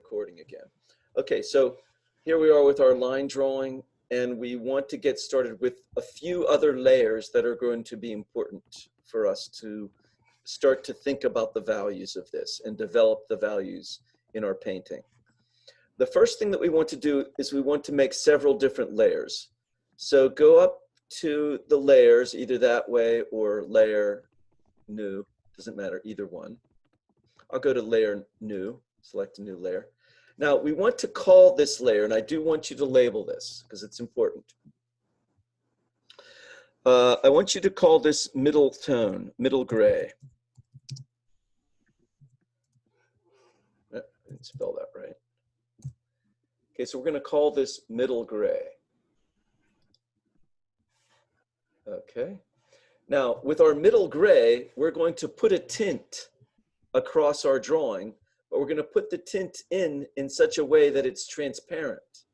recording again. Okay, so here we are with our line drawing, and we want to get started with a few other layers that are going to be important for us to start to think about the values of this and develop the values in our painting. The first thing that we want to do is we want to make several different layers. So go up to the layers, either that way or layer new, doesn't matter, either one. I'll go to layer new, select a new layer. Now we want to call this layer, and I do want you to label this because it's important. I want you to call this middle tone, middle gray. I didn't spell that right. Okay, so we're going to call this middle gray. Okay. Now, with our middle gray, we're going to put a tint across our drawing, but we're going to put the tint in such a way that it's transparent.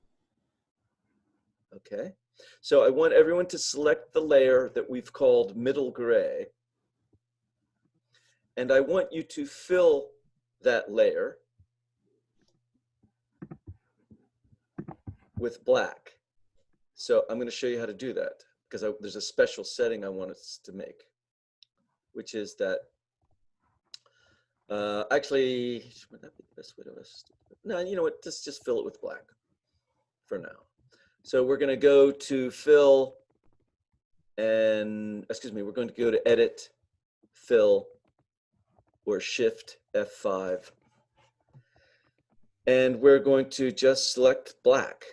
Okay. So I want everyone to select the layer that we've called middle gray, and I want you to fill that layer with black. So I'm going to show you how to do that because there's a special setting I want us to make, which is that actually, would that be the best way to do it? No, you know what, just fill it with black for now. So we're going to go to fill and, excuse me, we're going to go to edit, fill, or shift F5. And we're going to just select black.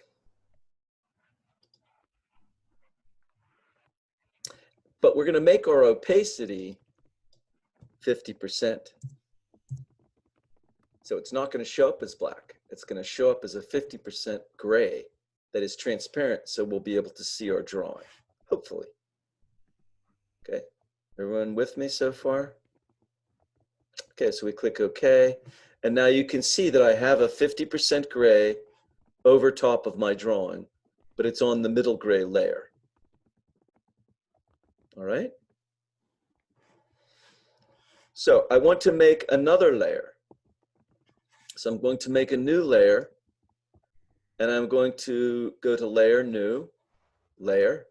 But we're going to make our opacity 50%. So it's not going to show up as black. It's going to show up as a 50% gray that is transparent, so we'll be able to see our drawing, hopefully. Okay, everyone with me so far? Okay, so we click OK, and now you can see that I have a 50% gray over top of my drawing, but it's on the middle gray layer. All right? So I want to make another layer. So I'm going to make a new layer, and I'm going to go to layer, new, layer.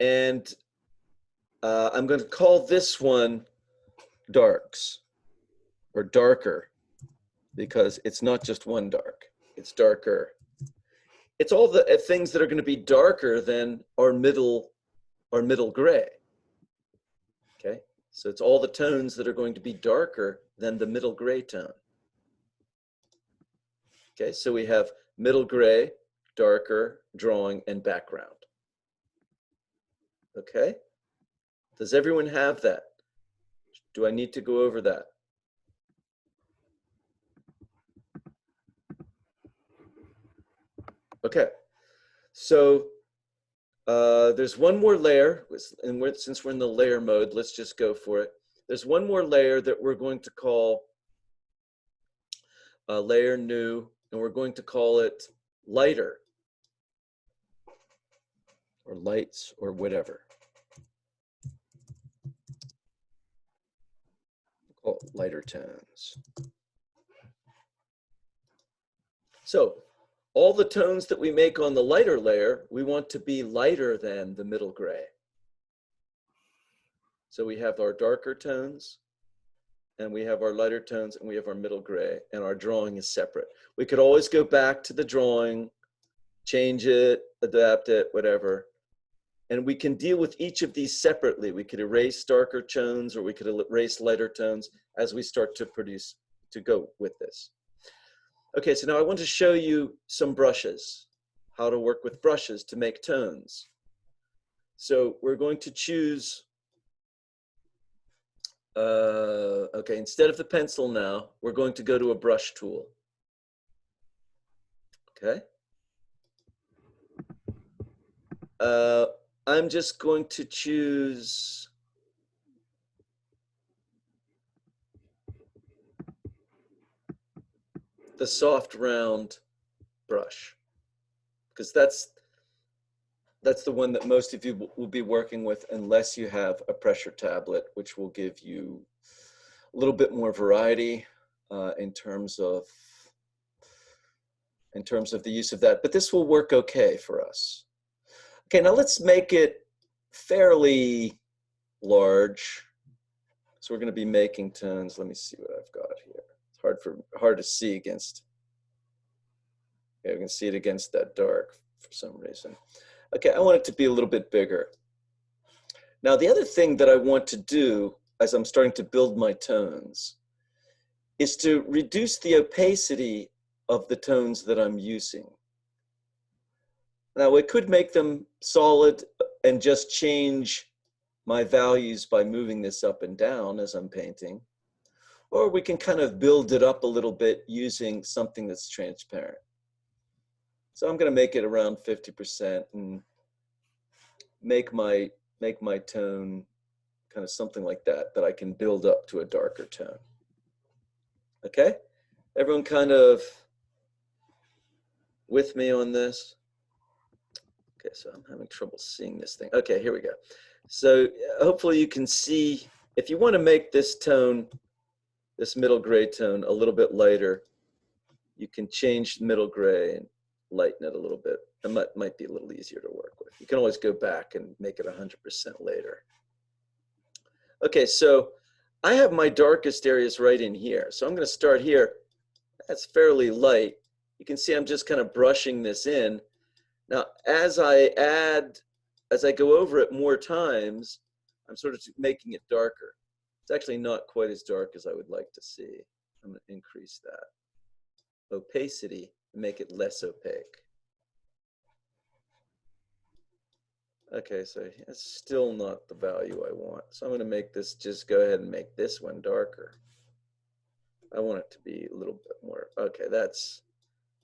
And I'm going to call this one darks, or darker, because it's not just one dark, it's darker. It's all the things that are going to be darker than our middle gray. Okay, so it's all the tones that are going to be darker than the middle gray tone. Okay, so we have middle gray, darker, drawing, and background. Okay, does everyone have that? Do I need to go over that? Okay, so there's one more layer, and since we're in the layer mode, let's just go for it. There's one more layer that we're going to call layer new, and we're going to call it lighter, or lights, or whatever. We'll call it lighter tones. So all the tones that we make on the lighter layer, we want to be lighter than the middle gray. So we have our darker tones, and we have our lighter tones, and we have our middle gray, and our drawing is separate. We could always go back to the drawing, change it, adapt it, whatever. And we can deal with each of these separately. We could erase darker tones, or we could erase lighter tones as we start to produce, to go with this. Okay, so now I want to show you some brushes, how to work with brushes to make tones. So we're going to choose, okay, instead of the pencil now, we're going to go to a brush tool. Okay. I'm just going to choose the soft round brush, because that's the one that most of you will be working with, unless you have a pressure tablet, which will give you a little bit more variety. in terms of the use of that, but this will work okay for us. Okay, now let's make it fairly large. So we're going to be making tones. Let me see what I've got here. It's hard to see against. Yeah, we can see it against that dark for some reason. Okay, I want it to be a little bit bigger. Now the other thing that I want to do as I'm starting to build my tones is to reduce the opacity of the tones that I'm using. Now I could make them solid and just change my values by moving this up and down as I'm painting, or we can kind of build it up a little bit using something that's transparent. So I'm going to make it around 50% and make my tone kind of something like that I can build up to a darker tone. Okay, everyone kind of with me on this? Okay, so I'm having trouble seeing this thing. Okay, here we go. So hopefully you can see, if you want to make this tone, this middle gray tone, a little bit lighter, you can change middle gray and lighten it a little bit. It might be a little easier to work with. You can always go back and make it 100% later. Okay, so I have my darkest areas right in here. So I'm going to start here. That's fairly light. You can see I'm just kind of brushing this in. Now, as I go over it more times, I'm sort of making it darker. It's actually not quite as dark as I would like to see. I'm going to increase that opacity and make it less opaque. Okay, so it's still not the value I want. So I'm going to make this, just go ahead and make this one darker. I want it to be a little bit more. Okay,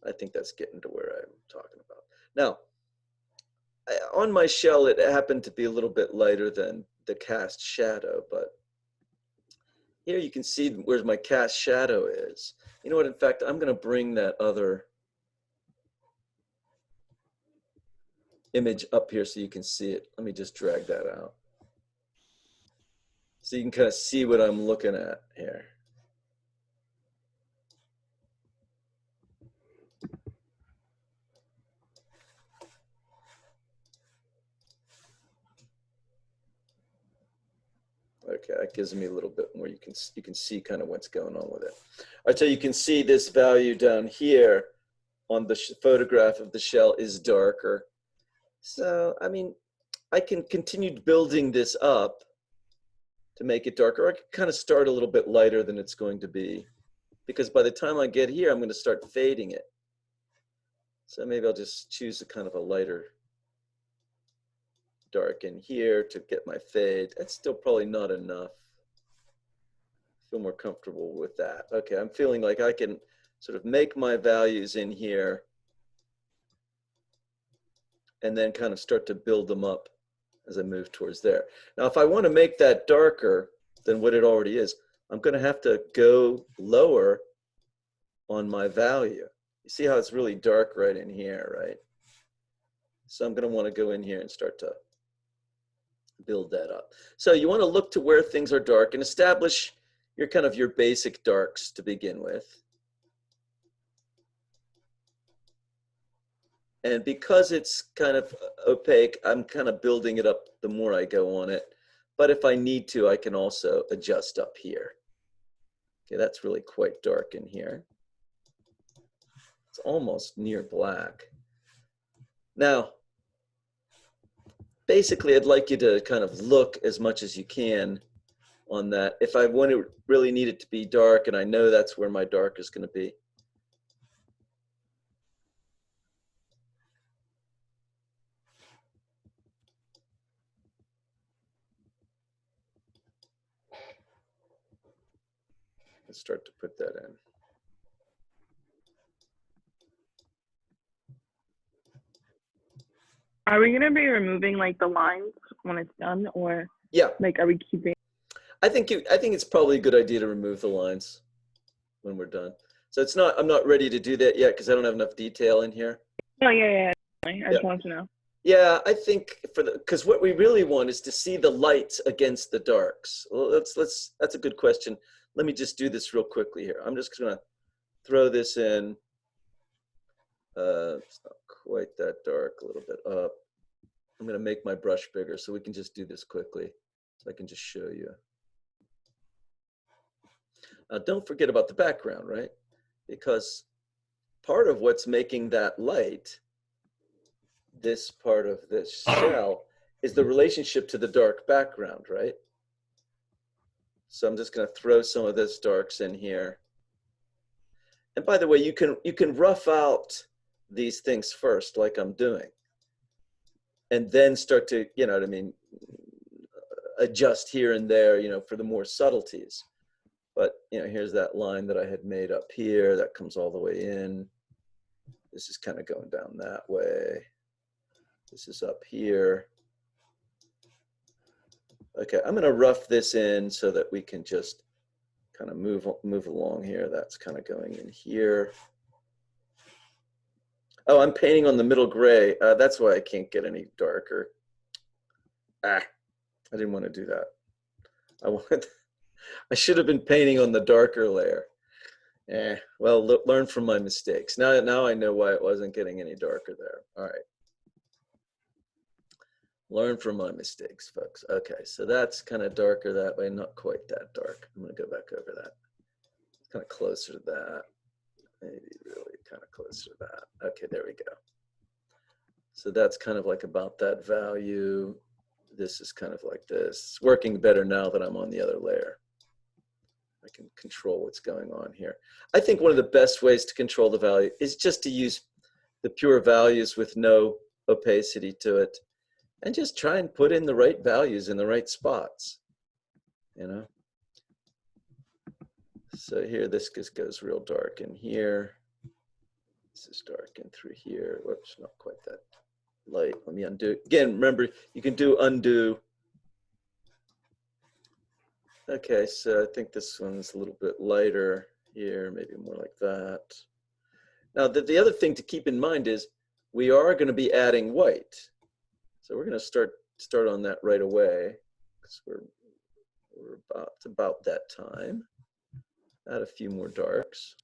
I think that's getting to where I'm talking about. Now, on my shell, it happened to be a little bit lighter than the cast shadow, but here you can see where my cast shadow is. You know what, in fact, I'm going to bring that other image up here so you can see it. Let me just drag that out. So you can kind of see what I'm looking at here. Okay, that gives me a little bit more. You can see kind of what's going on with it. All right, so you can see this value down here on the photograph of the shell is darker. So, I mean, I can continue building this up to make it darker. I can kind of start a little bit lighter than it's going to be, because by the time I get here, I'm going to start fading it. So maybe I'll just choose a kind of a lighter dark in here to get my fade. That's still probably not enough. I feel more comfortable with that. Okay, I'm feeling like I can sort of make my values in here and then kind of start to build them up as I move towards there. Now, if I want to make that darker than what it already is, I'm going to have to go lower on my value. You see how it's really dark right in here, right? So I'm going to want to go in here and start to build that up. So you want to look to where things are dark and establish your kind of your basic darks to begin with. And because it's kind of opaque, I'm kind of building it up the more I go on it. But if I need to, I can also adjust up here. Okay, that's really quite dark in here. It's almost near black. Now, basically, I'd like you to kind of look as much as you can on that. If I want to really need it to be dark, and I know that's where my dark is going to be, let's start to put that in. Are we gonna be removing like the lines when it's done, or yeah, like are we keeping? I think it's probably a good idea to remove the lines when we're done. So it's not, I'm not ready to do that yet because I don't have enough detail in here. Oh yeah. I just wanted to know. Yeah, I think because what we really want is to see the lights against the darks. Well, that's a good question. let me just do this real quickly here. I'm just gonna throw this in. It's not quite that dark, a little bit up. I'm gonna make my brush bigger so we can just do this quickly. So I can just show you. Don't forget about the background, right? Because part of what's making that light, this part of this shell, is the relationship to the dark background, right? So I'm just going to throw some of this darks in here. And by the way, you can rough out these things first, like I'm doing, and then start to, you know what I mean, adjust here and there, you know, for the more subtleties. But, you know, here's that line that I had made up here that comes all the way in. This is kind of going down that way. This is up here. Okay, I'm going to rough this in so that we can just kind of move along here. That's kind of going in here. Oh, I'm painting on the middle gray. That's why I can't get any darker. I didn't want to do that. I should have been painting on the darker layer. Well, learn from my mistakes. Now I know why it wasn't getting any darker there. All right. Learn from my mistakes, folks. Okay, so that's kind of darker that way, not quite that dark. I'm going to go back over that. It's kind of closer to that. Maybe really kind of closer to that. Okay, there we go. So that's kind of like about that value. This is kind of like this. It's working better now that I'm on the other layer. I can control what's going on here. I think one of the best ways to control the value is just to use the pure values with no opacity to it, and just try and put in the right values in the right spots, you know? So here, this just goes real dark in here. This is dark in through here. Whoops, not quite that light. Let me undo. Again, remember, you can do undo. Okay, so I think this one's a little bit lighter here, maybe more like that. Now, the other thing to keep in mind is we are going to be adding white. So we're going to start on that right away, because we're about that time. Add a few more darks.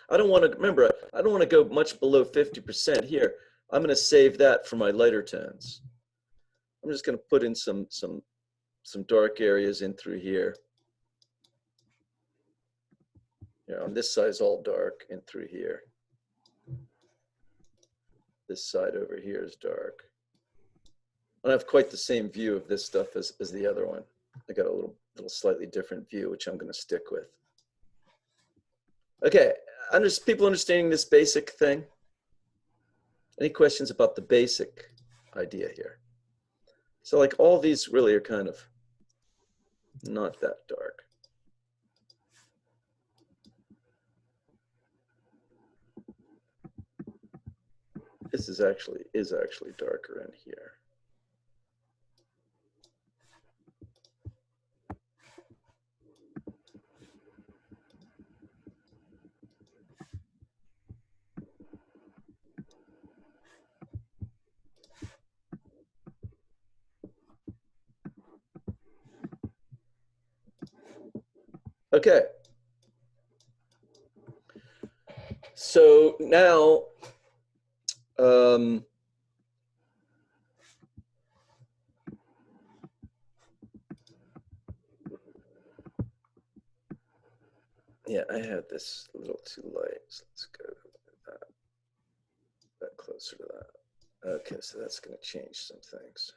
I don't want to, remember, I don't want to go much below 50% here. I'm going to save that for my lighter tones. I'm just going to put in some dark areas in through here. You know, on this side is all dark in through here. This side over here is dark. I don't have quite the same view of this stuff as the other one. I got a little slightly different view, which I'm going to stick with. Okay, people understanding this basic thing? Any questions about the basic idea here? So like all these really are kind of not that dark. This is actually darker in here. Okay. So now, yeah, I had this a little too light, so let's go that closer to that. Okay, so that's going to change some things.